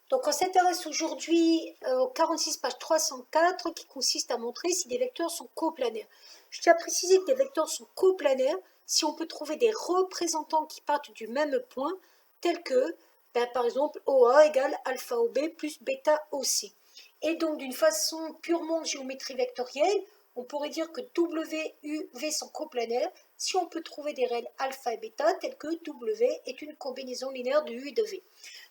Donc on s'intéresse aujourd'hui au 46 page 304 qui consiste à montrer si des vecteurs sont coplanaires. Je tiens à préciser que des vecteurs sont coplanaires si on peut trouver des représentants qui partent du même point, tels que par exemple OA égale alpha OB plus bêta OC. Et donc d'une façon purement géométrie vectorielle, on pourrait dire que W, U, V sont coplanaires si on peut trouver des règles alpha et bêta telles que W est une combinaison linéaire de U et de V.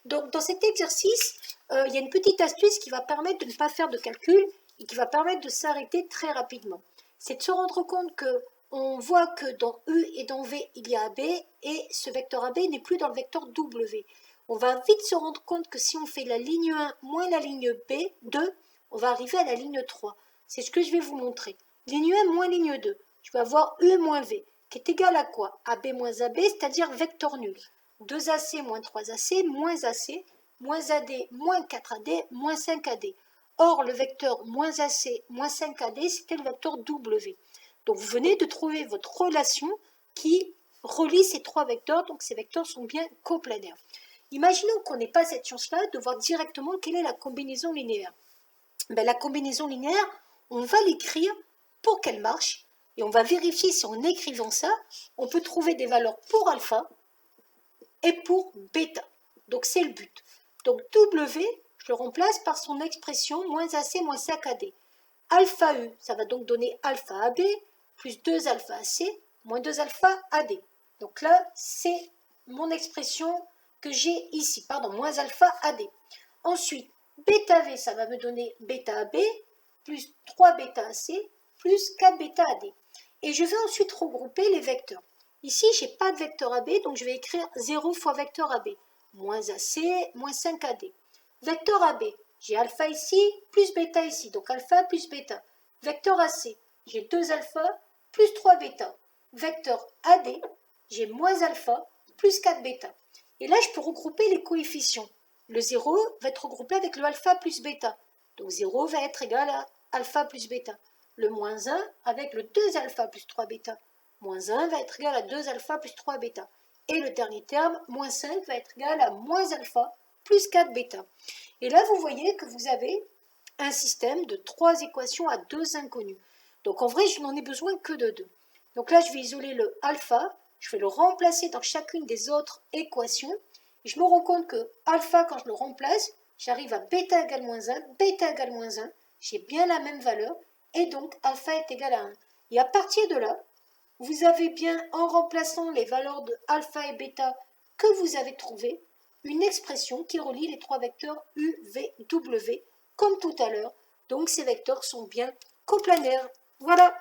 Donc dans cet exercice, il y a une petite astuce qui va permettre de ne pas faire de calcul et qui va permettre de s'arrêter très rapidement. C'est de se rendre compte qu'on voit que dans U et dans V, il y a AB et ce vecteur AB n'est plus dans le vecteur W. On va vite se rendre compte que si on fait la ligne 1 moins la ligne B2, on va arriver à la ligne 3. C'est ce que je vais vous montrer. Ligne 1 moins ligne 2. Je vais avoir U moins V, qui est égal à quoi? AB moins AB, c'est-à-dire vecteur nul. 2AC moins 3AC, moins AC, moins AD, moins 4AD, moins 5AD. Or, le vecteur moins AC, moins 5AD, c'était le vecteur W. Donc, vous venez de trouver votre relation qui relie ces trois vecteurs, donc ces vecteurs sont bien coplanaires. Imaginons qu'on n'ait pas cette chance-là de voir directement quelle est la combinaison linéaire. La combinaison linéaire, on va l'écrire pour qu'elle marche, et on va vérifier si en écrivant ça, on peut trouver des valeurs pour alpha et pour bêta. Donc c'est le but. Donc W, je le remplace par son expression moins AC moins 5AD. Alpha U, ça va donc donner alpha AB plus 2 alpha AC moins 2 alpha AD. Donc là, c'est mon expression que j'ai ici, moins alpha AD. Ensuite, bêta V, ça va me donner bêta AB plus 3 bêta AC plus 4 bêta AD. Et je vais ensuite regrouper les vecteurs. Ici, je n'ai pas de vecteur AB, donc je vais écrire 0 fois vecteur AB, moins AC, moins 5AD. Vecteur AB, j'ai alpha ici, plus bêta ici, donc alpha plus bêta. Vecteur AC, j'ai 2 alpha, plus 3 bêta. Vecteur AD, j'ai moins alpha, plus 4 bêta. Et là, je peux regrouper les coefficients. Le 0 va être regroupé avec le alpha plus bêta. Donc 0 va être égal à alpha plus bêta. Le moins 1 avec le 2 alpha plus 3 bêta. Moins 1 va être égal à 2 alpha plus 3 bêta. Et le dernier terme, moins 5, va être égal à moins alpha plus 4 bêta. Et là, vous voyez que vous avez un système de 3 équations à 2 inconnus. Donc en vrai, je n'en ai besoin que de 2. Donc là, je vais isoler le alpha, je vais le remplacer dans chacune des autres équations. Et je me rends compte que alpha, quand je le remplace, j'arrive à bêta égale moins 1, bêta égale moins 1. J'ai bien la même valeur. Et donc, alpha est égal à 1. Et à partir de là, vous avez bien, en remplaçant les valeurs de alpha et bêta que vous avez trouvées, une expression qui relie les trois vecteurs U, V, W, comme tout à l'heure. Donc ces vecteurs sont bien coplanaires. Voilà.